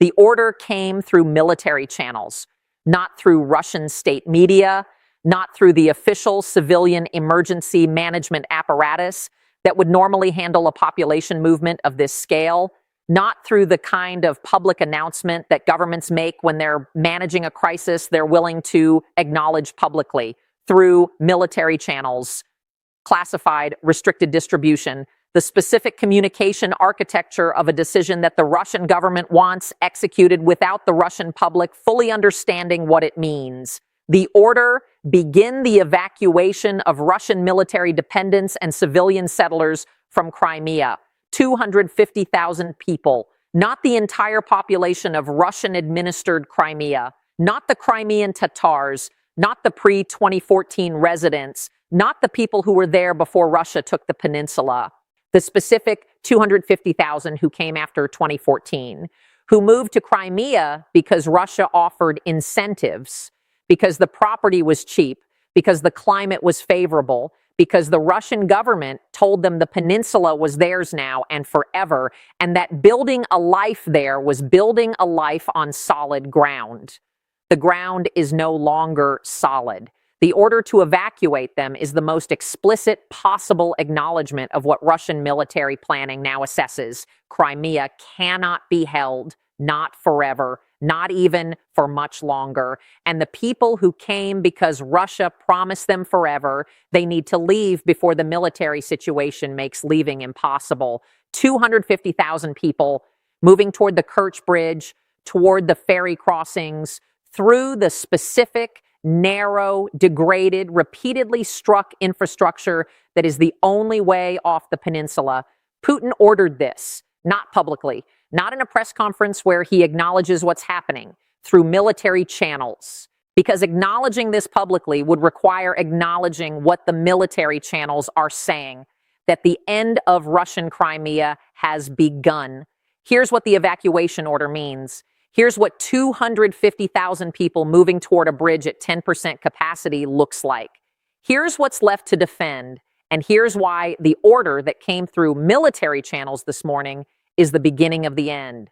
The order came through military channels, not through Russian state media, not through the official civilian emergency management apparatus that would normally handle a population movement of this scale, not through the kind of public announcement that governments make when they're managing a crisis they're willing to acknowledge publicly, through military channels, classified, restricted distribution, the specific communication architecture of a decision that the Russian government wants executed without the Russian public fully understanding what it means. The order: begin the evacuation of Russian military dependents and civilian settlers from Crimea. 250,000 people, not the entire population of Russian-administered Crimea, not the Crimean Tatars, not the pre-2014 residents, not the people who were there before Russia took the peninsula. The specific 250,000 who came after 2014, who moved to Crimea because Russia offered incentives, because the property was cheap, because the climate was favorable, because the Russian government told them the peninsula was theirs now and forever, and that building a life there was building a life on solid ground. The ground is no longer solid. The order to evacuate them is the most explicit possible acknowledgement of what Russian military planning now assesses. Crimea cannot be held, not forever, not even for much longer. And the people who came because Russia promised them forever, they need to leave before the military situation makes leaving impossible. 250,000 people moving toward the Kerch Bridge, toward the ferry crossings, through the specific, narrow, degraded, repeatedly struck infrastructure that is the only way off the peninsula. Putin ordered this, not publicly, not in a press conference where he acknowledges what's happening, through military channels. Because acknowledging this publicly would require acknowledging what the military channels are saying, that the end of Russian Crimea has begun. Here's what the evacuation order means. Here's what 250,000 people moving toward a bridge at 10% capacity looks like. Here's what's left to defend, and here's why the order that came through military channels this morning is the beginning of the end.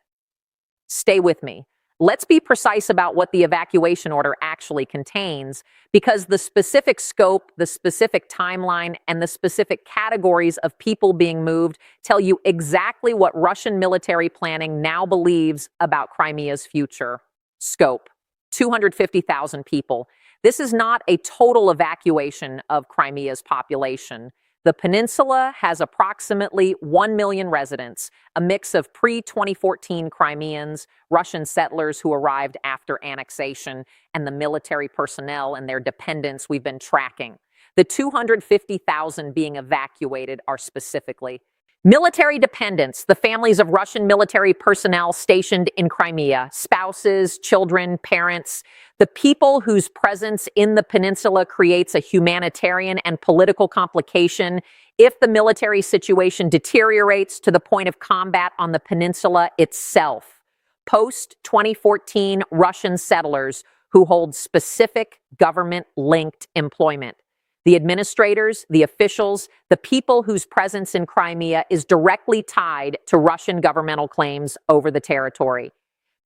Stay with me. Let's be precise about what the evacuation order actually contains, because the specific scope, the specific timeline, and the specific categories of people being moved tell you exactly what Russian military planning now believes about Crimea's future. Scope: 250,000 people. This is not a total evacuation of Crimea's population. The peninsula has approximately 1 million residents, a mix of pre-2014 Crimeans, Russian settlers who arrived after annexation, and the military personnel and their dependents we've been tracking. The 250,000 being evacuated are specifically military dependents, the families of Russian military personnel stationed in Crimea, spouses, children, parents, the people whose presence in the peninsula creates a humanitarian and political complication if the military situation deteriorates to the point of combat on the peninsula itself. Post-2014 Russian settlers who hold specific government-linked employment. The administrators, the officials, the people whose presence in Crimea is directly tied to Russian governmental claims over the territory.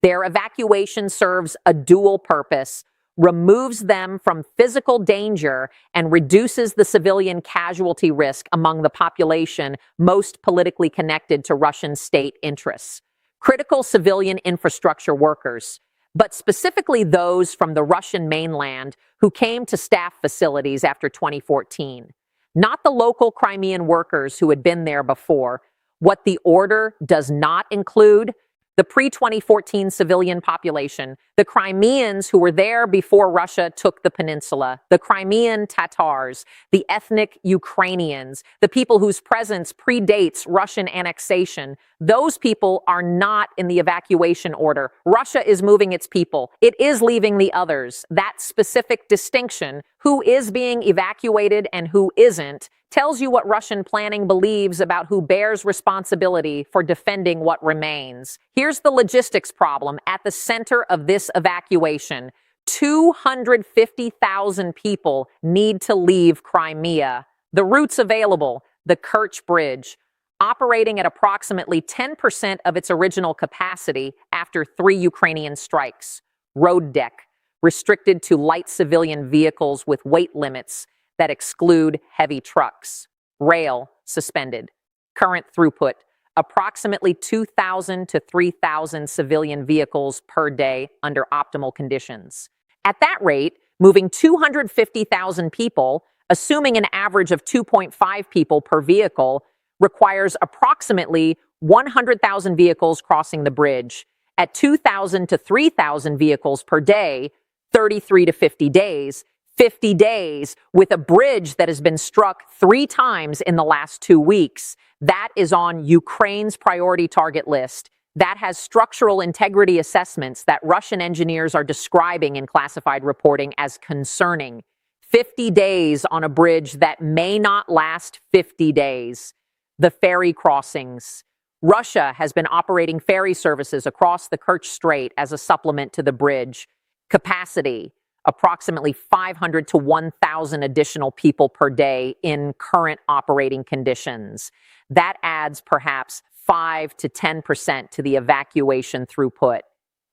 Their evacuation serves a dual purpose: removes them from physical danger and reduces the civilian casualty risk among the population most politically connected to Russian state interests. Critical civilian infrastructure workers, but specifically those from the Russian mainland who came to staff facilities after 2014. Not the local Crimean workers who had been there before. What the order does not include: the pre-2014 civilian population, the Crimeans who were there before Russia took the peninsula, the Crimean Tatars, the ethnic Ukrainians, the people whose presence predates Russian annexation. Those people are not in the evacuation order. Russia is moving its people. It is leaving the others. That specific distinction, who is being evacuated and who isn't, tells you what Russian planning believes about who bears responsibility for defending what remains. Here's the logistics problem at the center of this evacuation. 250,000 people need to leave Crimea. The routes available: the Kerch Bridge, operating at approximately 10% of its original capacity after 3 Ukrainian strikes. Road deck, restricted to light civilian vehicles with weight limits that exclude heavy trucks. Rail, suspended. Current throughput, approximately 2,000 to 3,000 civilian vehicles per day under optimal conditions. At that rate, moving 250,000 people, assuming an average of 2.5 people per vehicle, requires approximately 100,000 vehicles crossing the bridge. At 2,000 to 3,000 vehicles per day, 33 to 50 days, 50 days with a bridge that has been struck 3 times in the last 2 weeks. That is on Ukraine's priority target list. That has structural integrity assessments that Russian engineers are describing in classified reporting as concerning. 50 days on a bridge that may not last 50 days. The ferry crossings. Russia has been operating ferry services across the Kerch Strait as a supplement to the bridge. Capacity, approximately 500 to 1,000 additional people per day in current operating conditions. That adds perhaps 5 to 10% to the evacuation throughput.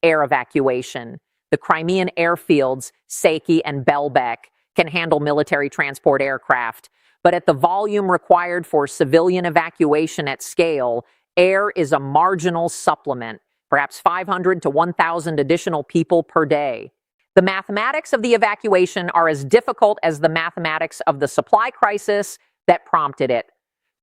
Air evacuation. The Crimean airfields, Seki and Belbek, can handle military transport aircraft, but at the volume required for civilian evacuation at scale, air is a marginal supplement, perhaps 500 to 1,000 additional people per day. The mathematics of the evacuation are as difficult as the mathematics of the supply crisis that prompted it.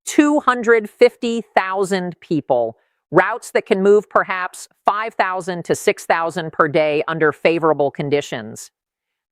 250,000 people, routes that can move perhaps 5,000 to 6,000 per day under favorable conditions.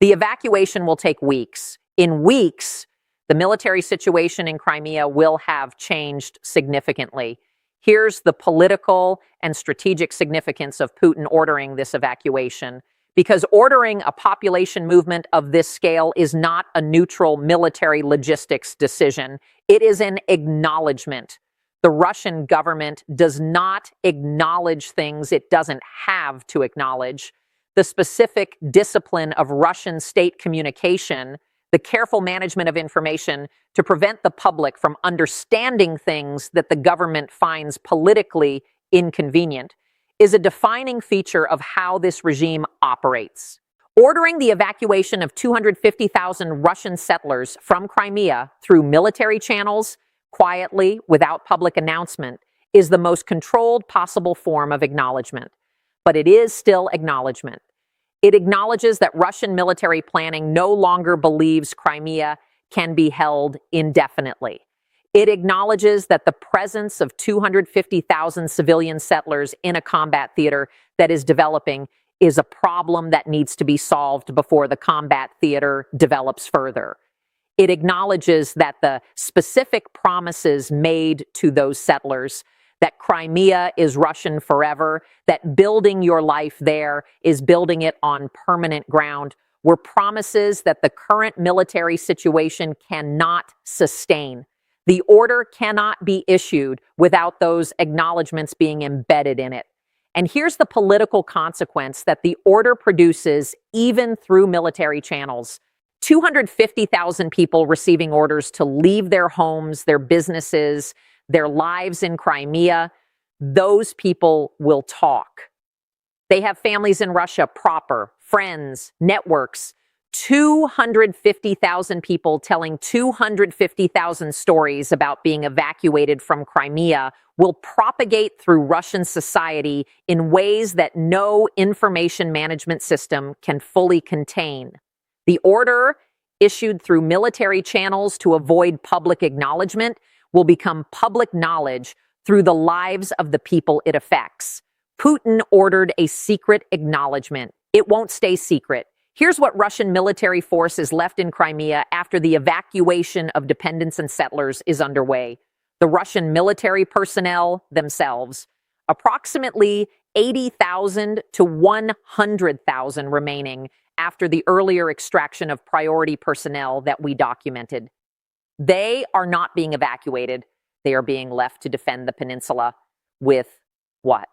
The evacuation will take weeks. In weeks, the military situation in Crimea will have changed significantly. Here's the political and strategic significance of Putin ordering this evacuation. Because ordering a population movement of this scale is not a neutral military logistics decision. It is an acknowledgement. The Russian government does not acknowledge things it doesn't have to acknowledge. The specific discipline of Russian state communication, the careful management of information to prevent the public from understanding things that the government finds politically inconvenient, is a defining feature of how this regime operates. Ordering the evacuation of 250,000 Russian settlers from Crimea through military channels, quietly, without public announcement, is the most controlled possible form of acknowledgement. But it is still acknowledgement. It acknowledges that Russian military planning no longer believes Crimea can be held indefinitely. It acknowledges that the presence of 250,000 civilian settlers in a combat theater that is developing is a problem that needs to be solved before the combat theater develops further. It acknowledges that the specific promises made to those settlers, that Crimea is Russian forever, that building your life there is building it on permanent ground, were promises that the current military situation cannot sustain. The order cannot be issued without those acknowledgments being embedded in it. And here's the political consequence that the order produces even through military channels. 250,000 people receiving orders to leave their homes, their businesses, their lives in Crimea. Those people will talk. They have families in Russia proper, friends, networks. 250,000 people telling 250,000 stories about being evacuated from Crimea will propagate through Russian society in ways that no information management system can fully contain. The order, issued through military channels to avoid public acknowledgement, will become public knowledge through the lives of the people it affects. Putin ordered a secret acknowledgement. It won't stay secret. Here's what Russian military force is left in Crimea after the evacuation of dependents and settlers is underway. The Russian military personnel themselves, approximately 80,000 to 100,000 remaining after the earlier extraction of priority personnel that we documented. They are not being evacuated. They are being left to defend the peninsula with what?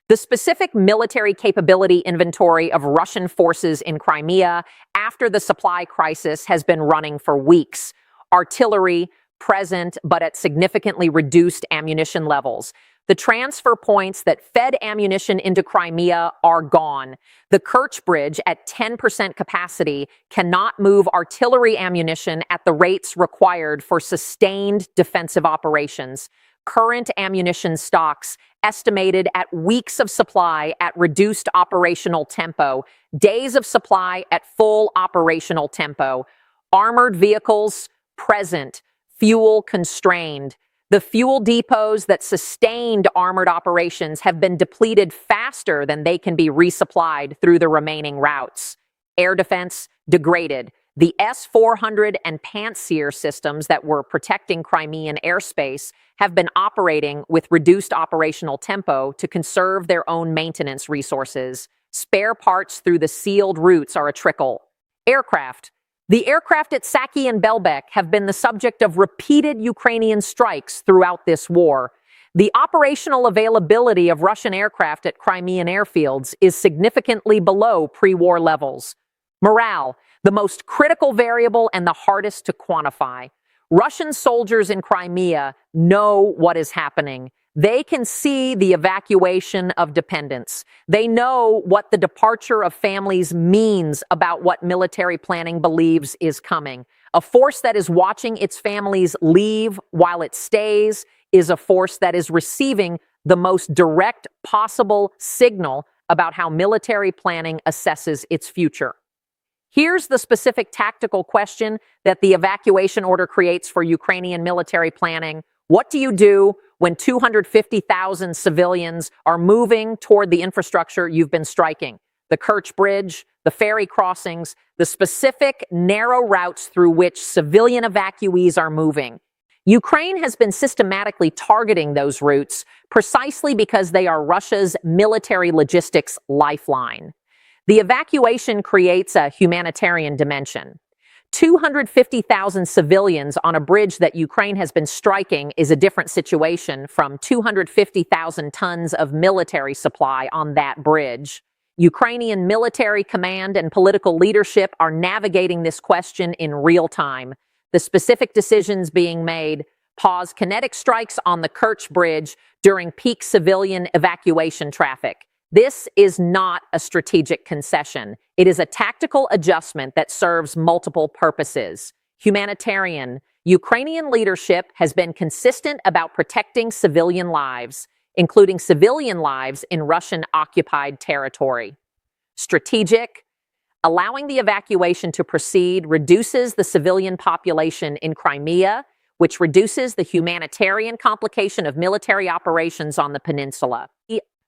The specific military capability inventory of Russian forces in Crimea after the supply crisis has been running for weeks. Artillery, present, but at significantly reduced ammunition levels. The transfer points that fed ammunition into Crimea are gone. The Kerch Bridge, at 10% capacity, cannot move artillery ammunition at the rates required for sustained defensive operations. Current ammunition stocks, estimated at weeks of supply at reduced operational tempo, days of supply at full operational tempo. Armored vehicles, present, fuel constrained. The fuel depots that sustained armored operations have been depleted faster than they can be resupplied through the remaining routes. Air defense degraded. The S-400 and Pantsir systems that were protecting Crimean airspace have been operating with reduced operational tempo to conserve their own maintenance resources. Spare parts through the sealed routes are a trickle. Aircraft. The aircraft at Saki and Belbek have been the subject of repeated Ukrainian strikes throughout this war. The operational availability of Russian aircraft at Crimean airfields is significantly below pre-war levels. Morale, the most critical variable and the hardest to quantify. Russian soldiers in Crimea know what is happening. They can see the evacuation of dependents. They know what the departure of families means about what military planning believes is coming. A force that is watching its families leave while it stays is a force that is receiving the most direct possible signal about how military planning assesses its future. Here's the specific tactical question that the evacuation order creates for Ukrainian military planning. What do you do when 250,000 civilians are moving toward the infrastructure you've been striking? The Kerch Bridge, the ferry crossings, the specific narrow routes through which civilian evacuees are moving. Ukraine has been systematically targeting those routes precisely because they are Russia's military logistics lifeline. The evacuation creates a humanitarian dimension. 250,000 civilians on a bridge that Ukraine has been striking is a different situation from 250,000 tons of military supply on that bridge. Ukrainian military command and political leadership are navigating this question in real time. The specific decisions being made: pause kinetic strikes on the Kerch Bridge during peak civilian evacuation traffic. This is not a strategic concession. It is a tactical adjustment that serves multiple purposes. Humanitarian. Ukrainian leadership has been consistent about protecting civilian lives, including civilian lives in Russian-occupied territory. Strategic. Allowing the evacuation to proceed reduces the civilian population in Crimea, which reduces the humanitarian complication of military operations on the peninsula.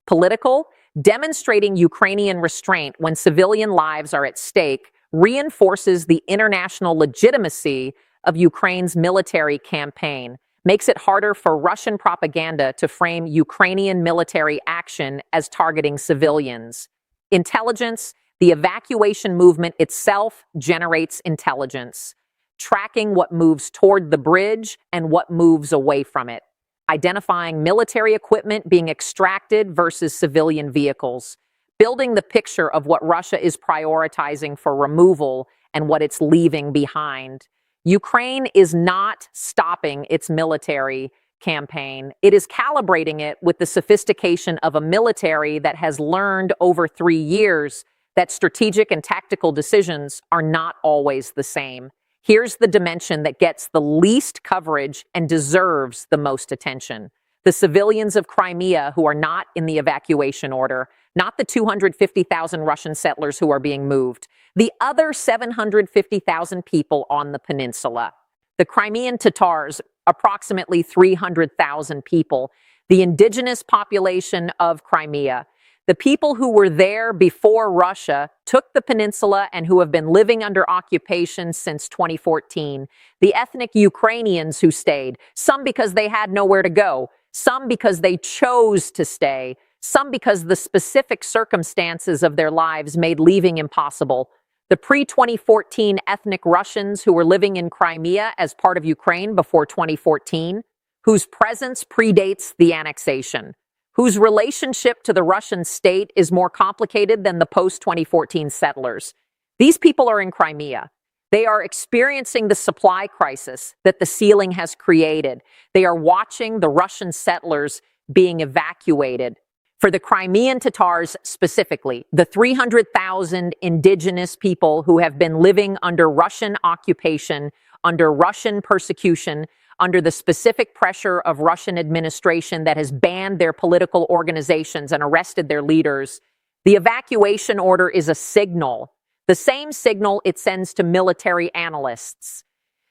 Political. Demonstrating Ukrainian restraint when civilian lives are at stake reinforces the international legitimacy of Ukraine's military campaign, makes it harder for Russian propaganda to frame Ukrainian military action as targeting civilians. Intelligence. The evacuation movement itself generates intelligence, tracking what moves toward the bridge and what moves away from it. Identifying military equipment being extracted versus civilian vehicles, building the picture of what Russia is prioritizing for removal and what it's leaving behind. Ukraine is not stopping its military campaign. It is calibrating it with the sophistication of a military that has learned over 3 years that strategic and tactical decisions are not always the same. Here's the dimension that gets the least coverage and deserves the most attention. The civilians of Crimea who are not in the evacuation order, not the 250,000 Russian settlers who are being moved, the other 750,000 people on the peninsula. The Crimean Tatars, approximately 300,000 people, the indigenous population of Crimea. The people who were there before Russia took the peninsula and who have been living under occupation since 2014. The ethnic Ukrainians who stayed, some because they had nowhere to go, some because they chose to stay, some because the specific circumstances of their lives made leaving impossible. The pre-2014 ethnic Russians who were living in Crimea as part of Ukraine before 2014, whose presence predates the annexation, whose relationship to the Russian state is more complicated than the post-2014 settlers. These people are in Crimea. They are experiencing the supply crisis that the ceiling has created. They are watching the Russian settlers being evacuated. For the Crimean Tatars specifically, the 300,000 indigenous people who have been living under Russian occupation, under Russian persecution, under the specific pressure of Russian administration that has banned their political organizations and arrested their leaders, the evacuation order is a signal, the same signal it sends to military analysts.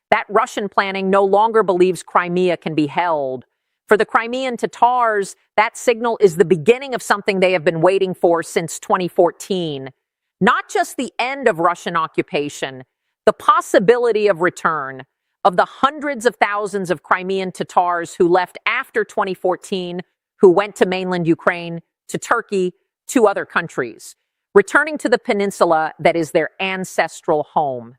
That Russian planning no longer believes Crimea can be held. For the Crimean Tatars, that signal is the beginning of something they have been waiting for since 2014. Not just the end of Russian occupation, the possibility of return of the hundreds of thousands of Crimean Tatars who left after 2014, who went to mainland Ukraine, to Turkey, to other countries, returning to the peninsula that is their ancestral home.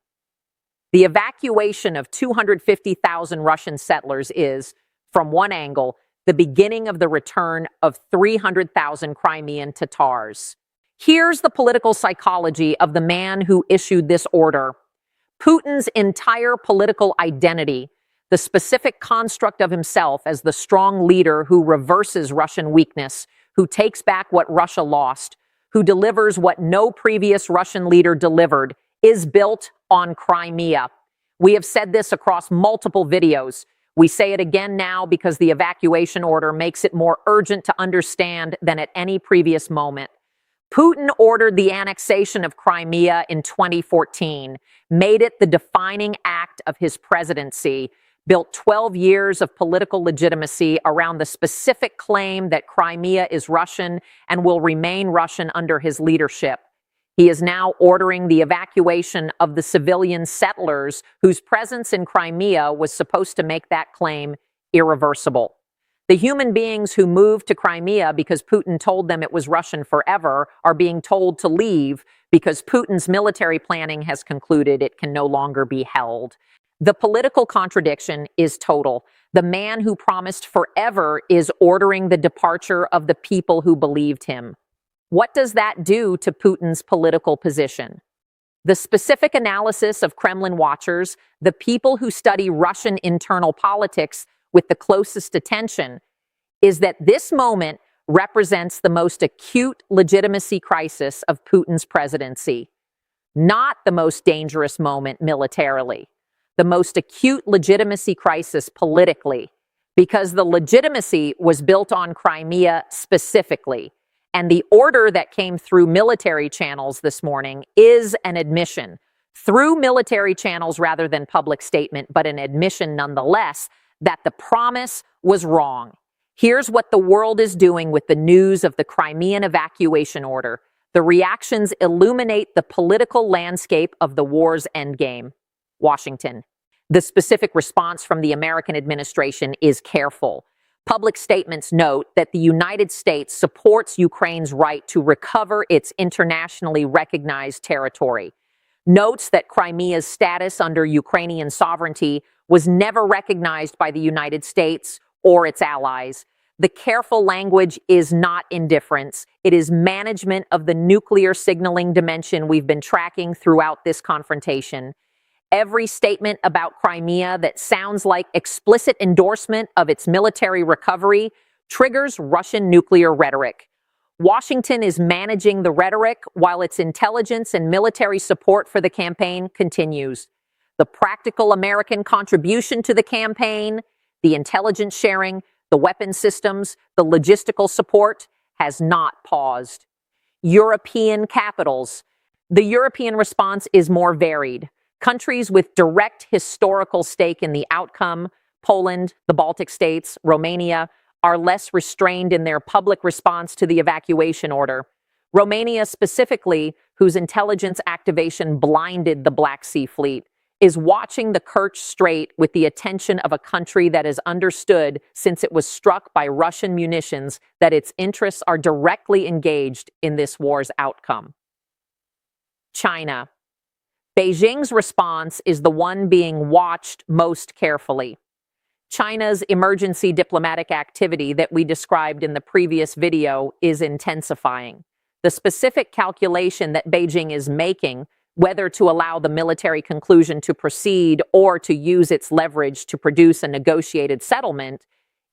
The evacuation of 250,000 Russian settlers is, from one angle, the beginning of the return of 300,000 Crimean Tatars. Here's the political psychology of the man who issued this order. Putin's entire political identity, the specific construct of himself as the strong leader who reverses Russian weakness, who takes back what Russia lost, who delivers what no previous Russian leader delivered, is built on Crimea. We have said this across multiple videos. We say it again now because the evacuation order makes it more urgent to understand than at any previous moment. Putin ordered the annexation of Crimea in 2014, made it the defining act of his presidency, built 12 years of political legitimacy around the specific claim that Crimea is Russian and will remain Russian under his leadership. He is now ordering the evacuation of the civilian settlers whose presence in Crimea was supposed to make that claim irreversible. The human beings who moved to Crimea because Putin told them it was Russian forever are being told to leave because Putin's military planning has concluded it can no longer be held. The political contradiction is total. The man who promised forever is ordering the departure of the people who believed him. What does that do to Putin's political position? The specific analysis of Kremlin watchers, the people who study Russian internal politics with the closest attention, is that this moment represents the most acute legitimacy crisis of Putin's presidency, not the most dangerous moment militarily, the most acute legitimacy crisis politically, because the legitimacy was built on Crimea specifically. And the order that came through military channels this morning is an admission, through military channels rather than public statement, but an admission nonetheless, that the promise was wrong. Here's what the world is doing with the news of the Crimean evacuation order. The reactions illuminate the political landscape of the war's endgame. Washington. The specific response from the American administration is careful. Public statements note that the United States supports Ukraine's right to recover its internationally recognized territory. Notes that Crimea's status under Ukrainian sovereignty was never recognized by the United States or its allies. The careful language is not indifference. It is management of the nuclear signaling dimension we've been tracking throughout this confrontation. Every statement about Crimea that sounds like explicit endorsement of its military recovery triggers Russian nuclear rhetoric. Washington is managing the rhetoric while its intelligence and military support for the campaign continues. The practical American contribution to the campaign, the intelligence sharing, the weapon systems, the logistical support has not paused. European capitals. The European response is more varied. Countries with direct historical stake in the outcome, Poland, the Baltic states, Romania, are less restrained in their public response to the evacuation order. Romania specifically, whose intelligence activation blinded the Black Sea Fleet, is watching the Kerch Strait with the attention of a country that has understood since it was struck by Russian munitions that its interests are directly engaged in this war's outcome. China. Beijing's response is the one being watched most carefully. China's emergency diplomatic activity that we described in the previous video is intensifying. The specific calculation that Beijing is making, whether to allow the military conclusion to proceed or to use its leverage to produce a negotiated settlement,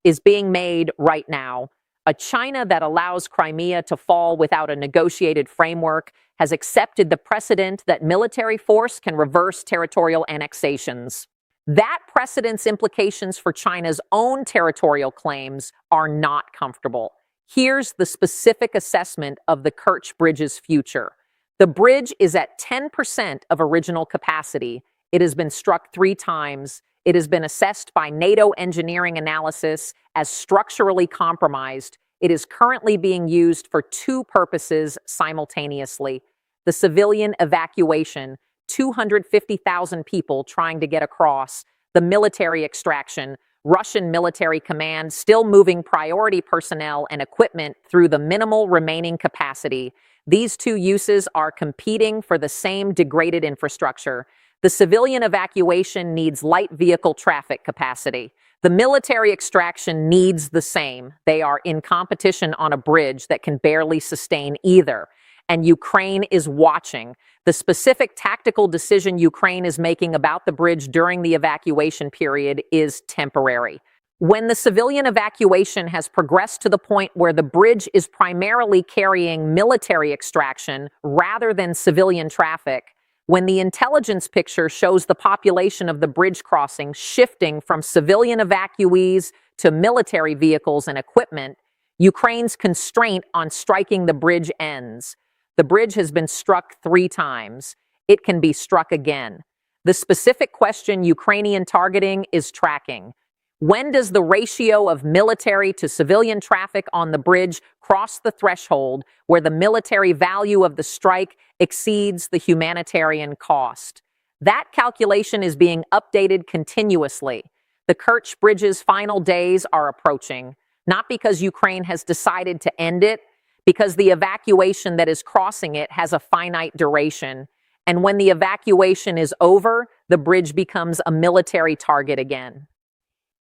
is being made right now. A China that allows Crimea to fall without a negotiated framework has accepted the precedent that military force can reverse territorial annexations. That precedent's implications for China's own territorial claims are not comfortable. Here's the specific assessment of the Kerch Bridge's future. The bridge is at 10% of original capacity. It has been struck 3 times. It has been assessed by NATO engineering analysis as structurally compromised. It is currently being used for 2 purposes simultaneously: the civilian evacuation, 250,000 people trying to get across; the military extraction, Russian military command still moving priority personnel and equipment through the minimal remaining capacity. These 2 uses are competing for the same degraded infrastructure. The civilian evacuation needs light vehicle traffic capacity. The military extraction needs the same. They are in competition on a bridge that can barely sustain either. And Ukraine is watching. The specific tactical decision Ukraine is making about the bridge during the evacuation period is temporary. When the civilian evacuation has progressed to the point where the bridge is primarily carrying military extraction rather than civilian traffic, when the intelligence picture shows the population of the bridge crossing shifting from civilian evacuees to military vehicles and equipment, Ukraine's constraint on striking the bridge ends. The bridge has been struck 3 times. It can be struck again. The specific question Ukrainian targeting is tracking: when does the ratio of military to civilian traffic on the bridge cross the threshold where the military value of the strike exceeds the humanitarian cost? That calculation is being updated continuously. The Kerch Bridge's final days are approaching, not because Ukraine has decided to end it, because the evacuation that is crossing it has a finite duration. And when the evacuation is over, the bridge becomes a military target again.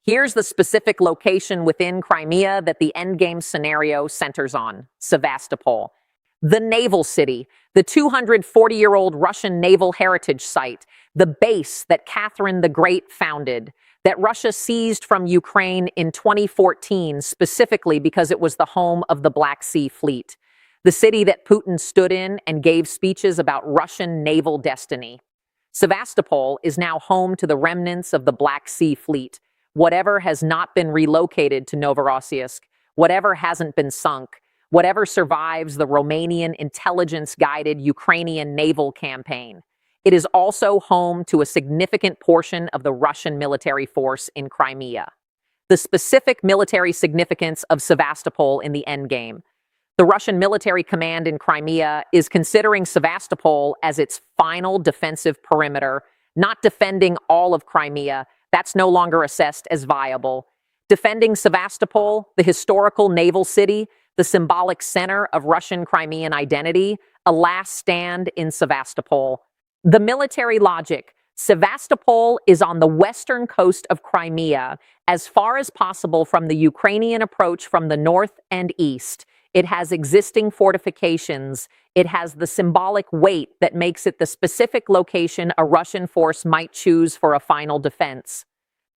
Here's the specific location within Crimea that the endgame scenario centers on: Sevastopol. The naval city, the 240-year-old Russian naval heritage site, the base that Catherine the Great founded, that Russia seized from Ukraine in 2014 specifically because it was the home of the Black Sea Fleet. The city that Putin stood in and gave speeches about Russian naval destiny. Sevastopol is now home to the remnants of the Black Sea Fleet. Whatever has not been relocated to Novorossiysk, whatever hasn't been sunk, whatever survives the Romanian intelligence-guided Ukrainian naval campaign. It is also home to a significant portion of the Russian military force in Crimea. The specific military significance of Sevastopol in the endgame. The Russian military command in Crimea is considering Sevastopol as its final defensive perimeter, not defending all of Crimea. That's no longer assessed as viable. Defending Sevastopol, the historical naval city, the symbolic center of Russian Crimean identity, a last stand in Sevastopol. The military logic: Sevastopol is on the western coast of Crimea, as far as possible from the Ukrainian approach from the north and east. It has existing fortifications. It has the symbolic weight that makes it the specific location a Russian force might choose for a final defense.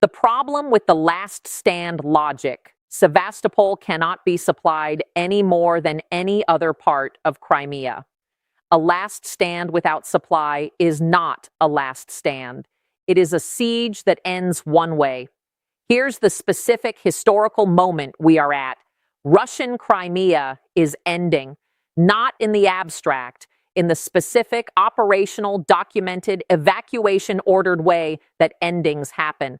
The problem with the last stand logic: Sevastopol cannot be supplied any more than any other part of Crimea. A last stand without supply is not a last stand. It is a siege that ends one way. Here's the specific historical moment we are at. Russian Crimea is ending, not in the abstract, in the specific, operational, documented, evacuation-ordered way that endings happen.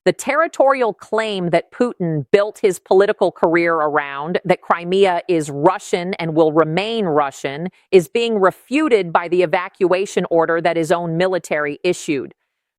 The territorial claim that Putin built his political career around, that Crimea is Russian and will remain Russian, is being refuted by the evacuation order that his own military issued.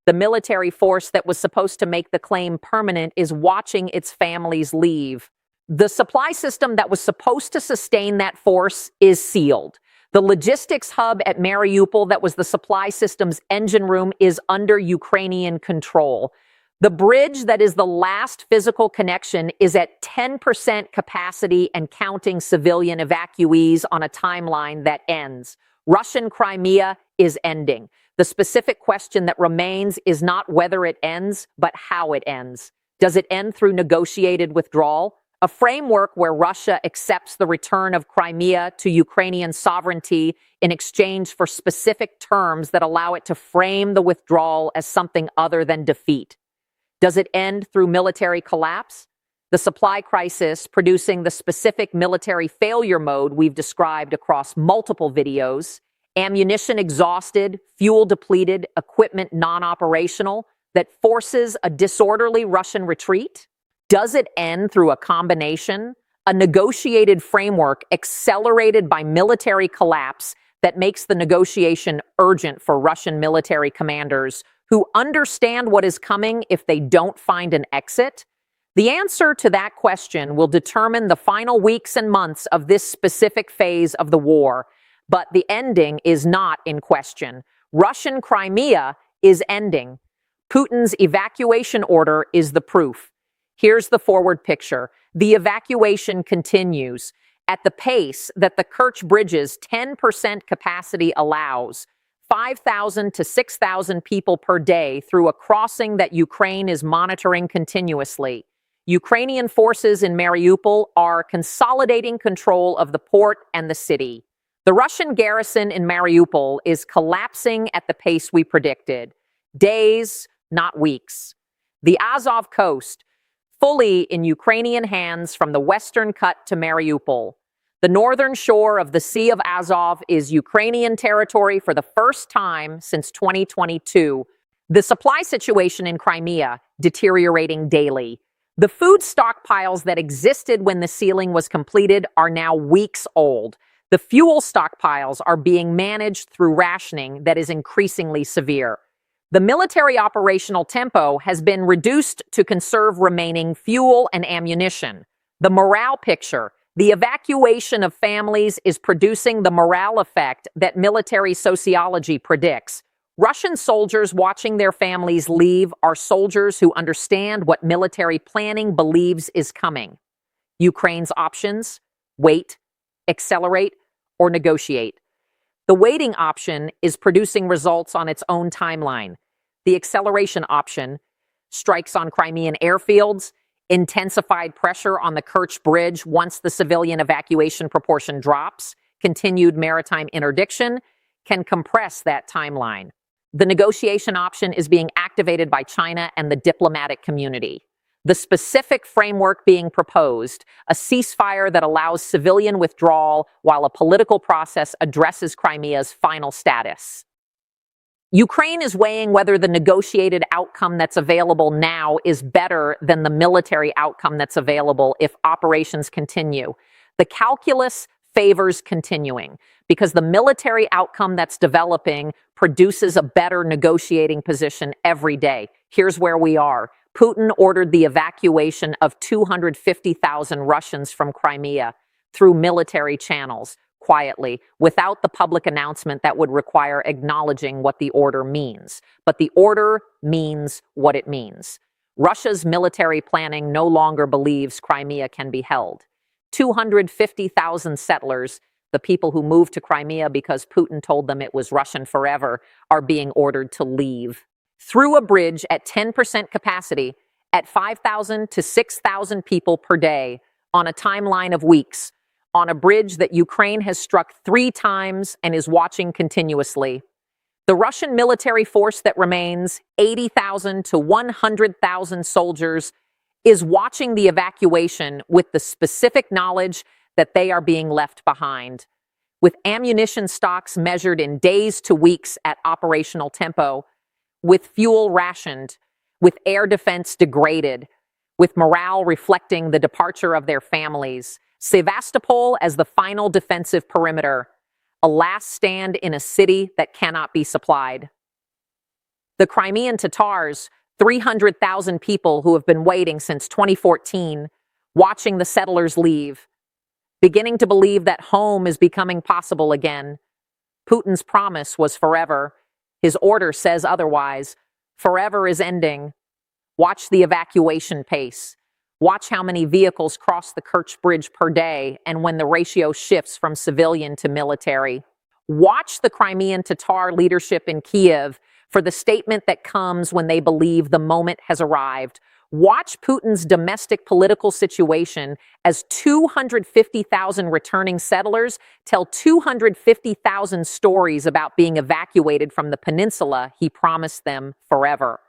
The military force that was supposed to make the claim permanent is watching its families leave. The supply system that was supposed to sustain that force is sealed. The logistics hub at Mariupol that was the supply system's engine room is under Ukrainian control. The bridge that is the last physical connection is at 10% capacity and counting civilian evacuees on a timeline that ends. Russian Crimea is ending. The specific question that remains is not whether it ends, but how it ends. Does it end through negotiated withdrawal? A framework where Russia accepts the return of Crimea to Ukrainian sovereignty in exchange for specific terms that allow it to frame the withdrawal as something other than defeat. Does it end through military collapse? The supply crisis producing the specific military failure mode we've described across multiple videos, ammunition exhausted, fuel depleted, equipment non-operational, that forces a disorderly Russian retreat? Does it end through a combination, a negotiated framework accelerated by military collapse that makes the negotiation urgent for Russian military commanders who understand what is coming if they don't find an exit? The answer to that question will determine the final weeks and months of this specific phase of the war, but the ending is not in question. Russian Crimea is ending. Putin's evacuation order is the proof. Here's the forward picture. The evacuation continues at the pace that the Kerch Bridge's 10% capacity allows, 5,000 to 6,000 people per day through a crossing that Ukraine is monitoring continuously. Ukrainian forces in Mariupol are consolidating control of the port and the city. The Russian garrison in Mariupol is collapsing at the pace we predicted. Days, not weeks. The Azov coast, fully in Ukrainian hands from the western cut to Mariupol. The northern shore of the Sea of Azov is Ukrainian territory for the first time since 2022. The supply situation in Crimea deteriorating daily. The food stockpiles that existed when the sealing was completed are now weeks old. The fuel stockpiles are being managed through rationing that is increasingly severe. The military operational tempo has been reduced to conserve remaining fuel and ammunition. The morale picture, the evacuation of families, is producing the morale effect that military sociology predicts. Russian soldiers watching their families leave are soldiers who understand what military planning believes is coming. Ukraine's options: wait, accelerate, or negotiate. The waiting option is producing results on its own timeline. The acceleration option: strikes on Crimean airfields, intensified pressure on the Kerch Bridge once the civilian evacuation proportion drops, continued maritime interdiction, can compress that timeline. The negotiation option is being activated by China and the diplomatic community. The specific framework being proposed, a ceasefire that allows civilian withdrawal while a political process addresses Crimea's final status. Ukraine is weighing whether the negotiated outcome that's available now is better than the military outcome that's available if operations continue. The calculus favors continuing because the military outcome that's developing produces a better negotiating position every day. Here's where we are. Putin ordered the evacuation of 250,000 Russians from Crimea through military channels, quietly, without the public announcement that would require acknowledging what the order means. But the order means what it means. Russia's military planning no longer believes Crimea can be held. 250,000 settlers, the people who moved to Crimea because Putin told them it was Russian forever, are being ordered to leave. Through a bridge at 10% capacity, at 5,000 to 6,000 people per day, on a timeline of weeks, on a bridge that Ukraine has struck 3 times and is watching continuously. The Russian military force that remains, 80,000 to 100,000 soldiers, is watching the evacuation with the specific knowledge that they are being left behind. With ammunition stocks measured in days to weeks at operational tempo, with fuel rationed, with air defense degraded, with morale reflecting the departure of their families, Sevastopol as the final defensive perimeter, a last stand in a city that cannot be supplied. The Crimean Tatars, 300,000 people who have been waiting since 2014, watching the settlers leave, beginning to believe that home is becoming possible again. Putin's promise was forever. His order says otherwise. Forever is ending. Watch the evacuation pace. Watch how many vehicles cross the Kerch Bridge per day and when the ratio shifts from civilian to military. Watch the Crimean Tatar leadership in Kiev for the statement that comes when they believe the moment has arrived. Watch Putin's domestic political situation as 250,000 returning settlers tell 250,000 stories about being evacuated from the peninsula he promised them forever.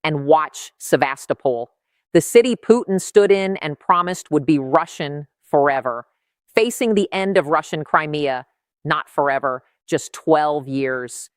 And watch Sevastopol, the city Putin stood in and promised would be Russian forever, facing the end of Russian Crimea, not forever, just 12 years.